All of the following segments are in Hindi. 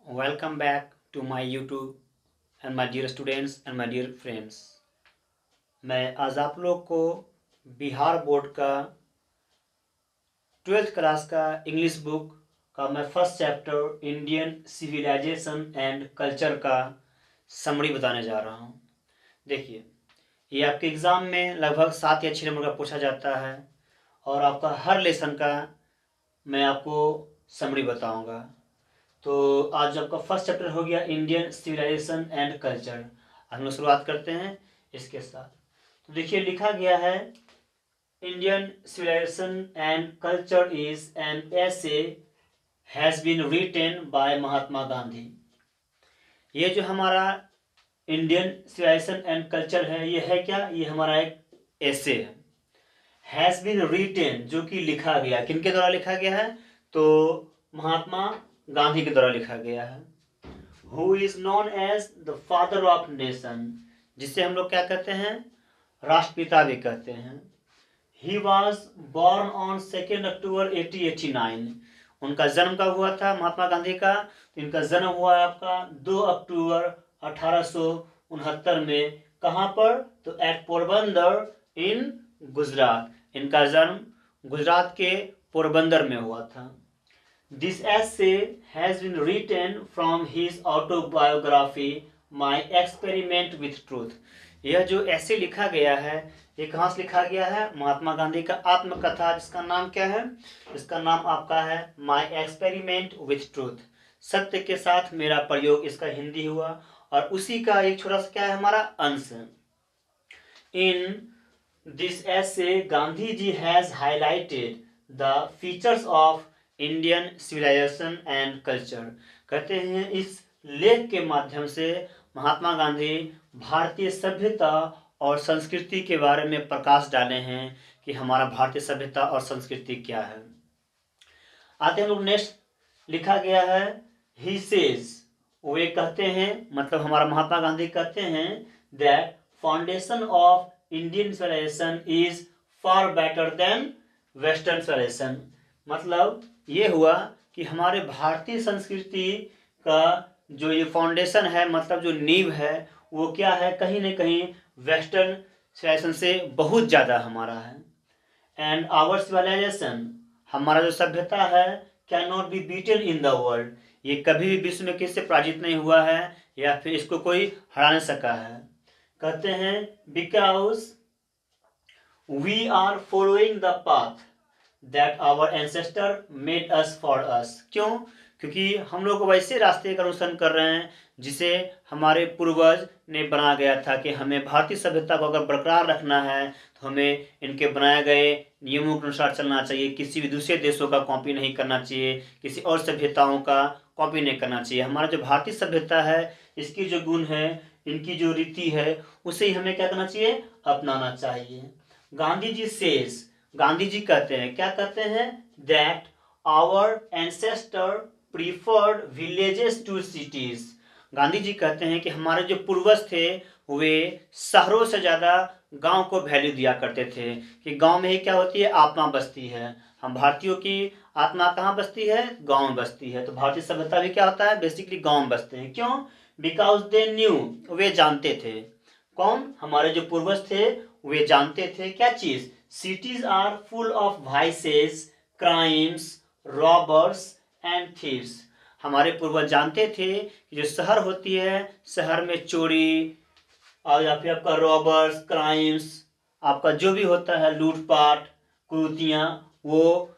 Welcome back to my YouTube and my dear students and my dear friends। मैं आज आप लोग को बिहार बोर्ड का 12th क्लास का इंग्लिश बुक का मैं first chapter Indian civilisation and culture का समरी बताने जा रहा हूँ। देखिए, ये आपके एग्ज़ाम में लगभग 7 या 6 नंबर का पूछा जाता है और आपका हर लेसन का मैं आपको समरी बताऊँगा। तो आज आपका फर्स्ट चैप्टर हो गया इंडियन सिविलाइजेशन एंड कल्चर। हम लोग शुरुआत करते हैं इसके साथ। तो देखिए, लिखा गया है Indian civilisation and culture is an essay has been written by Mahatma Gandhi. ये जो हमारा इंडियन सिविलाइजेशन एंड कल्चर है, ये है क्या? ये हमारा एक एसे है। हैज़ बीन रिटेन, जो कि लिखा गया, किनके द्वारा लिखा गया है? तो महात्मा गांधी के द्वारा लिखा गया है। Who is known as the father of nation, जिसे हम लोग क्या कहते हैं? राष्ट्रपिता भी कहते हैं। ही वॉज बॉर्न ऑन 2 अक्टूबर 1889। उनका जन्म कब हुआ था महात्मा गांधी का? तो इनका जन्म हुआ है आपका 2 अक्टूबर 1869 में। कहाँ पर? तो एट पोरबंदर इन गुजरात। इनका जन्म गुजरात के पोरबंदर में हुआ था। This essay has been written from his autobiography My Experiment with Truth। यह जो ऐसे लिखा गया है, ये कहाँ से लिखा गया है? महात्मा गांधी का आत्मकथा, जिसका नाम क्या है? इसका नाम आपका है My Experiment with Truth। सत्य के साथ मेरा प्रयोग, इसका हिंदी हुआ। और उसी का एक छोटा सा क्या है हमारा अंश। In this essay Gandhi ji has highlighted the features of Indian civilisation and culture. कहते हैं इस लेख के माध्यम से महात्मा गांधी भारतीय सभ्यता और संस्कृति के बारे में प्रकाश डाले हैं कि हमारा भारतीय सभ्यता और संस्कृति क्या है। आते हैं लोग नेक्स्ट। लिखा गया है ही सेज, वे कहते हैं, मतलब हमारा महात्मा गांधी कहते हैं that foundation of Indian civilisation is far better than western civilisation. मतलब ये हुआ कि हमारे भारतीय संस्कृति का जो ये फाउंडेशन है, मतलब जो नींव है, वो क्या है? कहीं ना कहीं वेस्टर्न सिविलाइजेशन से बहुत ज़्यादा हमारा है। एंड आवर सिविलाइजेशन, हमारा जो सभ्यता है, can not be beaten in the world. ये कभी भी विश्व में किससे पराजित नहीं हुआ है या फिर इसको कोई हरा नहीं सका है। कहते हैं because we are following the path that our ancestor made us for us. क्यों? क्योंकि हम लोग वैसे रास्ते का अनुसरण कर रहे हैं जिसे हमारे पूर्वज ने बनाया गया था कि हमें भारतीय सभ्यता को अगर बरकरार रखना है तो हमें इनके बनाए गए नियमों के अनुसार चलना चाहिए। किसी भी दूसरे देशों का कॉपी नहीं करना चाहिए, किसी और सभ्यताओं का कॉपी नहीं करना चाहिए। हमारा जो भारतीय सभ्यता है, इसकी जो गुण है, इनकी जो रीति है, उसे ही हमें क्या करना चाहिए? अपनाना चाहिए। गांधी जी सेज, गांधी जी कहते हैं, क्या कहते हैं? That our ancestor preferred villages to cities. Gandhi ji कहते हैं कि हमारे जो पूर्वज थे, वे शहरों से ज़्यादा गांव को वैल्यू दिया करते थे कि गांव में ही क्या होती है? आत्मा बसती है। हम भारतीयों की आत्मा कहाँ बसती है? गांव में बसती है। तो भारतीय सभ्यता भी क्या होता है? बेसिकली गांव में बसते हैं। क्यों? बिकॉज दे न्यू, वे जानते थे। कौन? हमारे जो पूर्वज थे, वे जानते थे क्या चीज? Cities are full of vices, crimes, robbers and thieves. हमारे पूर्वज जानते थे कि जो शहर होती है, शहर में चोरी और या फिर आपका रॉबर्स, क्राइम्स, आपका जो भी होता है, लूटपाट, कुरीतियाँ, वो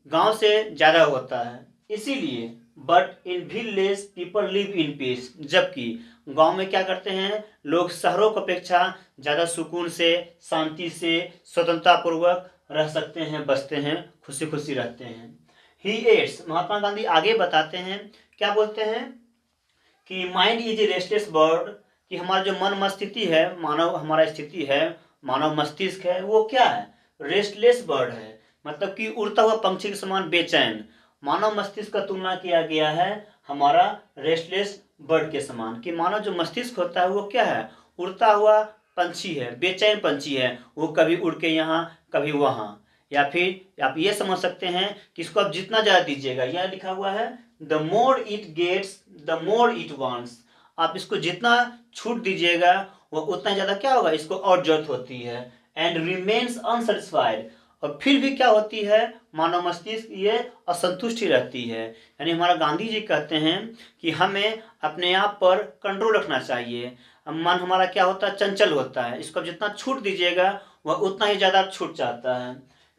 गांव से ज़्यादा होता है। इसीलिए but in village people live in peace, जबकि गांव में क्या करते हैं लोग? शहरों की अपेक्षा ज़्यादा सुकून से, शांति से, स्वतंत्रता पूर्वक रह सकते हैं, बसते हैं, खुशी खुशी रहते हैं। ही एड्स, महात्मा गांधी आगे बताते हैं, क्या बोलते हैं कि mind is a restless bird, कि हमारा जो मन मस्तिष्क है, मानव हमारा स्थिति है, मानव मस्तिष्क है, वो क्या है? रेस्टलेस बर्ड है। मतलब कि उड़ता हुआ पंछी के समान बेचैन। मानव मस्तिष्क का तुलना किया गया है हमारा रेस्टलेस बर्ड के समान, कि मानव जो मस्तिष्क होता है वो क्या है? उड़ता हुआ पंछी है, बेचैन पंछी है। वो कभी उड़ के यहाँ, कभी वहाँ। या फिर आप ये समझ सकते हैं कि इसको आप जितना ज़्यादा दीजिएगा, यह लिखा हुआ है the more it gets the more it wants. आप इसको जितना छूट दीजिएगा वो उतना ज़्यादा क्या होगा, इसको और जरूरत होती है। एंड रिमेन्स अनसेटिस्फाइड, और फिर भी क्या होती है, मानव मस्तिष्क ये असंतुष्ट ही रहती है। यानी हमारा गांधी जी कहते हैं कि हमें अपने आप पर कंट्रोल रखना चाहिए। मन हमारा क्या होता है, चंचल होता है, इसको जितना छूट दीजिएगा वह उतना ही ज़्यादा छूट जाता है।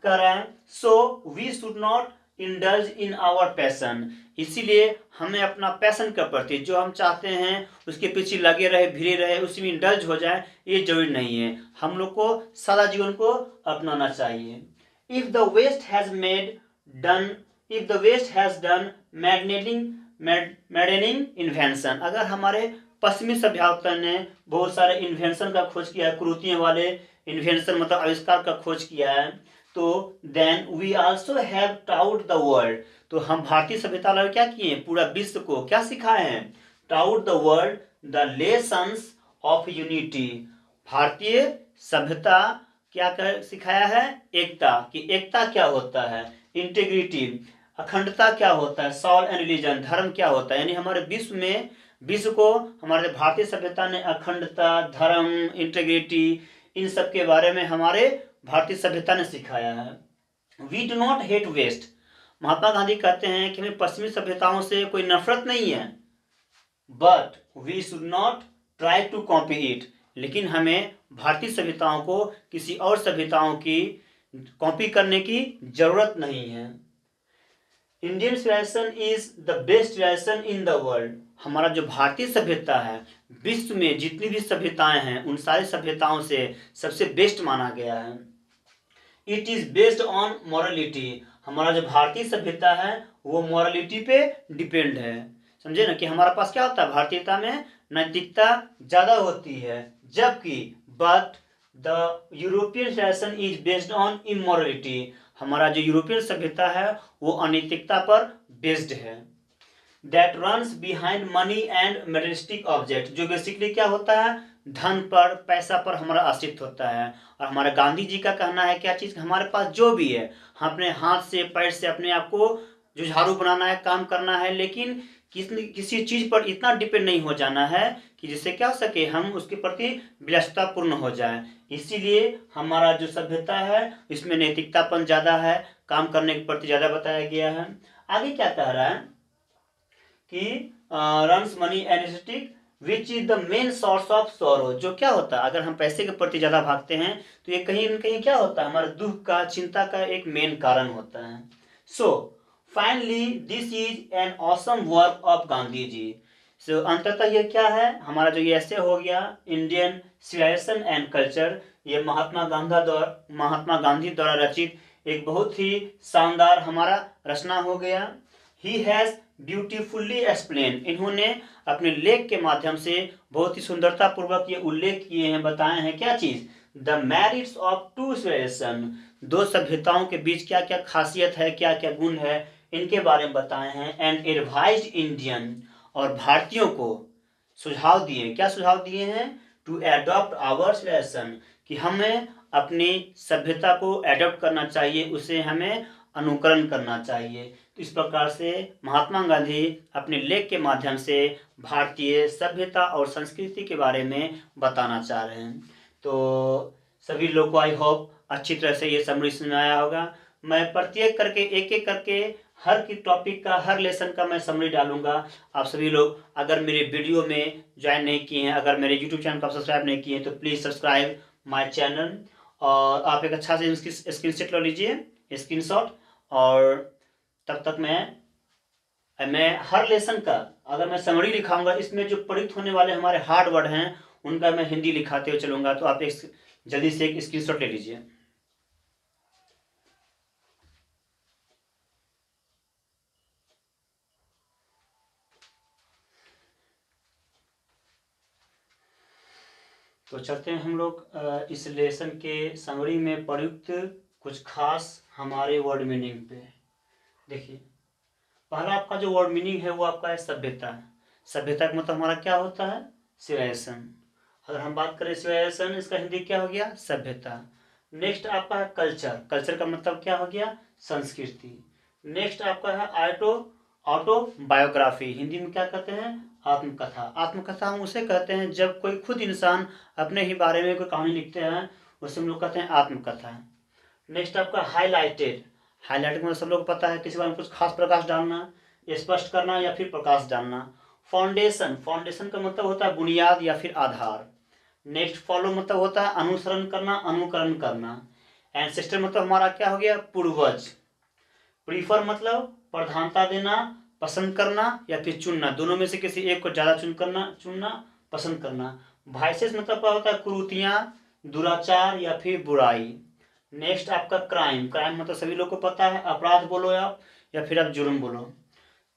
कह रहे हैं so we should not indulge in our passion, इसीलिए हमें अपना पैशन के प्रति जो हम चाहते हैं उसके पीछे लगे रहे, भिड़े रहे, उसी में इंडल्ज हो जाए, ये जरूरी नहीं है। हम लोग को सादा जीवन को अपनाना चाहिए। If the west has made done if the west has done maddening invention, अगर हमारे पश्चिमी सभ्यता ने बहुत सारे इन्वेंशन का खोज किया है, कुरीतियों वाले इन्वेंशन मतलब आविष्कार का खोज किया है, तो then we also have taught the world, तो हम भारतीय सभ्यता वाले क्या किए, पूरा विश्व को क्या सिखाए हैं, taut the world the lessons of unity. भारतीय सभ्यता क्या कर सिखाया है, एकता, कि एकता क्या होता है, इंटीग्रिटी, अखंडता क्या होता है, सॉल एंड रिलीजन, धर्म क्या होता है। यानी हमारे विश्व को हमारे भारतीय सभ्यता ने अखंडता, धर्म, इंटीग्रिटी, इन सब के बारे में हमारे भारतीय सभ्यता ने सिखाया है। We do not hate west, Mahatma Gandhi कहते हैं कि हमें पश्चिमी सभ्यताओं से कोई नफरत नहीं है, but we should not try to copy it, लेकिन हमें भारतीय सभ्यताओं को किसी और सभ्यताओं की कॉपी करने की जरूरत नहीं है। Indian civilisation is the best civilisation in the world, हमारा जो भारतीय सभ्यता है विश्व में जितनी भी सभ्यताएं हैं उन सारी सभ्यताओं से सबसे बेस्ट माना गया है। It is based on morality, हमारा जो भारतीय सभ्यता है वो मॉरलिटी पे डिपेंड है। समझे ना, कि हमारे पास क्या होता है, भारतीयता में नैतिकता ज्यादा होती है, जबकि but the European civilisation is based on immorality, हमारा जो यूरोपियन सभ्यता है वो अनैतिकता पर बेस्ड है। That runs behind money and materialistic object, जो बेसिकली क्या होता है, धन पर, पैसा पर हमारा अस्तित्व होता है। और हमारे गांधी जी का कहना है क्या चीज, हमारे पास जो भी है हम अपने हाथ से पैर से अपने आप को जो झाड़ू बनाना है, काम करना है, लेकिन किसी चीज पर इतना डिपेंड नहीं हो जाना है कि जिससे क्या हो सके, हम उसके प्रति विलासितापूर्ण हो जाए। इसीलिए हमारा जो सभ्यता है इसमें नैतिकतापन ज्यादा है, काम करने के प्रति ज्यादा बताया गया है। आगे क्या कह रहा है कि runs money anaesthetic which is the main source of सोरो, जो क्या होता है, अगर हम पैसे के प्रति ज्यादा भागते हैं तो ये कहीं न कहीं क्या होता है, हमारे दुख का, चिंता का एक मेन कारण होता है। So finally this is an awesome work of Gandhi ji. So अंततः ये क्या है, हमारा जो ये ऐसे हो गया इंडियन सिविलाइजेशन एंड कल्चर, ये महात्मा गांधी द्वारा रचित एक बहुत ही शानदार हमारा रचना हो गया। ही हैज ब्यूटीफुल्ली एक्सप्लेन, इन्होंने अपने लेख के माध्यम से बहुत ही सुंदरता पूर्वक ये उल्लेख किए हैं, बताए हैं क्या चीज, the merits of two civilization, दो सभ्यताओं के बीच क्या क्या खासियत है, क्या क्या गुण है, इनके बारे में बताए हैं। एंड एडवाइज इंडियन, और भारतीयों को सुझाव दिए, क्या सुझाव दिए हैं, टू एडॉप्ट आवर सिविलाइजेशन, कि हमें अपनी सभ्यता को एडॉप्ट करना चाहिए, उसे हमें अनुकरण करना चाहिए। तो इस प्रकार से महात्मा गांधी अपने लेख के माध्यम से भारतीय सभ्यता और संस्कृति के बारे में बताना चाह रहे हैं। तो सभी लोग को आई होप अच्छी तरह से ये समरी समझ आया होगा। मैं प्रत्येक करके एक एक करके हर की टॉपिक का, हर लेसन का मैं समरी डालूंगा। आप सभी लोग अगर मेरे वीडियो में ज्वाइन नहीं किए हैं, अगर मेरे यूट्यूब चैनल को सब्सक्राइब नहीं किए हैं, तो प्लीज़ सब्सक्राइब माय चैनल, और आप एक अच्छा से स्क्रीनशॉट ले लीजिए, स्क्रीनशॉट। और तब तक मैं हर लेसन का अगर मैं समरी लिखाऊंगा, इसमें जो प्रयुक्त होने वाले हमारे हार्ड वर्ड हैं उनका मैं हिंदी लिखाते हुए चलूंगा, तो आप एक जल्दी से एक स्क्रीनशॉट ले लीजिए। तो चलते हैं हम लोग इस लेसन के समरी में प्रयुक्त कुछ खास हमारे वर्ड मीनिंग पे। देखिए, पहला आपका जो वर्ड मीनिंग है वो आपका है सभ्यता। सभ्यता का मतलब हमारा क्या होता है, सिविलाइजेशन। अगर हम बात करें सिविलाइजेशन, इसका हिंदी क्या हो गया, सभ्यता। नेक्स्ट आपका है कल्चर, कल्चर का मतलब क्या हो गया, संस्कृति। नेक्स्ट आपका है ऑटोबायोग्राफी, हिंदी में क्या कहते हैं, आत्मकथा। आत्मकथा हम उसे कहते हैं जब कोई खुद इंसान अपने ही बारे में कोई कहानी लिखते हैं, उसे हम लोग कहते हैं आत्मकथा। नेक्स्ट आपका हाईलाइटेड, हाईलाइट में सब लोग पता है किसी बारे में कुछ खास प्रकाश डालना, स्पष्ट करना या फिर प्रकाश डालना। फाउंडेशन, फाउंडेशन का मतलब होता है बुनियाद या फिर आधार। नेक्स्ट फॉलो मतलब होता है अनुसरण करना, अनुकरण करना। एंसेस्टर मतलब हमारा क्या हो गया, पूर्वज। प्रीफर मतलब प्रधानता देना, पसंद करना या फिर चुनना, दोनों में से किसी एक को ज़्यादा चुनना पसंद करना। वाइसेस मतलब क्या होता है, कुरीतियाँ, दुराचार या फिर बुराई। नेक्स्ट आपका क्राइम, क्राइम मतलब सभी लोग को पता है, अपराध बोलो आप या फिर आप जुर्म बोलो।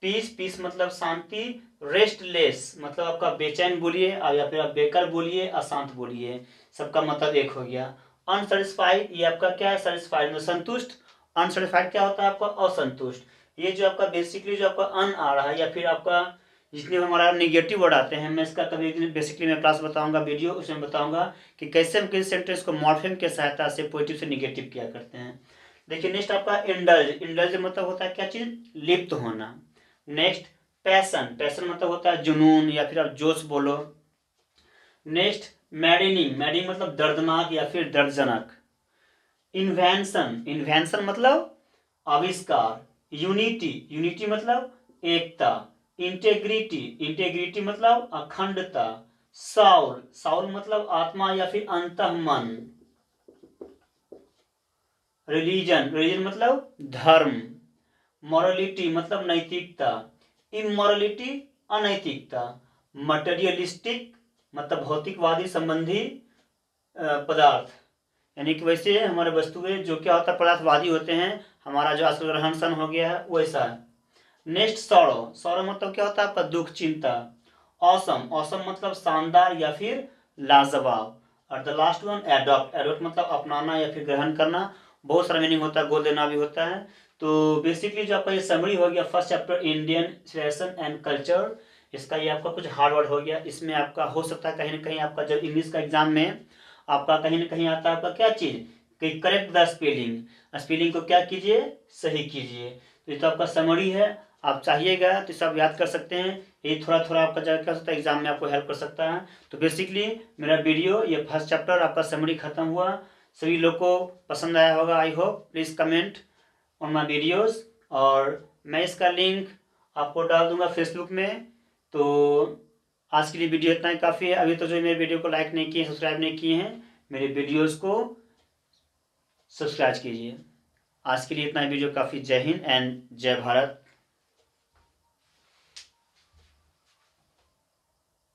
पीस, पीस मतलब शांति। रेस्टलेस मतलब आपका बेचैन बोलिए या फिर आप बेकार बोलिए, अशांत बोलिए, सबका मतलब एक हो गया। अनसेटिस्फाइड, ये आपका क्या है, सेटिस्फाइड में संतुष्ट। अनसेटिस्फाइड क्या होता है आपका, असंतुष्ट। ये जो आपका बेसिकली जो आपका अन आ रहा है या फिर आपका जितने हमारा निगेटिव वर्ड आते हैं, मैं इसका कभी बेसिकली मैं क्लास बताऊंगा, वीडियो उसमें बताऊंगा कि कैसे हम किसी सेंटेंस को मॉर्फेम की सहायता से पॉजिटिव से निगेटिव किया करते हैं। देखिए नेक्स्ट आपका इंडल्ज, इंडल्ज मतलब होता है क्या चीज, लिप्त होना। नेक्स्ट पैशन, पैशन मतलब होता है जुनून या फिर आप जोश बोलो। नेक्स्ट मैडिनिंग, मैडिंग मतलब दर्दनाक या फिर दर्दजनक। इन्वेंशन, इन्वेंशन मतलब आविष्कार। यूनिटी, यूनिटी मतलब एकता। इंटेग्रिटी, इंटेग्रिटी मतलब अखंडता। साउल, साउल मतलब आत्मा या फिर अंतःमन। रिलीजन, रिलीजन मतलब धर्म। मॉरलिटी मतलब नैतिकता। इमोरलिटी अनैतिकता। मटेरियलिस्टिक मतलब भौतिकवादी संबंधी पदार्थ, यानी कि वैसे हमारे वस्तुएं जो क्या होता है पदार्थवादी होते हैं, हमारा जो आजकल रहन सहन हो गया है वैसा है। नेक्स्ट सौरव, सौरव मतलब क्या होता है आपका दुख, चिंता। औसम, औसम मतलब शानदार या फिर लाजवाब। और the last one adopt, adopt मतलब अपनाना या फिर ग्रहण करना, बहुत सारा मीनिंग होता है, गोल देना भी होता है। तो बेसिकली जो आपका ये समरी हो गया first chapter Indian civilisation and culture, इसका ये आपका कुछ हार्ड वर्ड हो गया। इसमें आपका हो सकता है कहीं ना कहीं आपका जब इंग्लिश का एग्जाम में आपका कहीं ना कहीं आता है आपका क्या चीज़ कि करेक्ट द स्पेलिंग, स्पेलिंग को क्या कीजिए, सही कीजिए। तो ये तो आपका समरी है, आप चाहिएगा तो सब याद कर सकते हैं, ये थोड़ा थोड़ा आपका क्या कर सकता है एग्जाम में आपको हेल्प कर सकता है। तो बेसिकली मेरा वीडियो ये फर्स्ट चैप्टर आपका समरी खत्म हुआ, सभी लोग को पसंद आया होगा, I hope. Please comment on my videos, और मैं इसका लिंक आपको डाल दूंगा फेसबुक में। तो आज के लिए वीडियो इतना ही काफ़ी है। अभी तो जो मेरे वीडियो को लाइक नहीं किए, सब्सक्राइब नहीं किए हैं, मेरे वीडियोज़ को सब्सक्राइब कीजिए। आज के लिए इतना ही वीडियो काफ़ी। जय हिंद एंड जय भारत।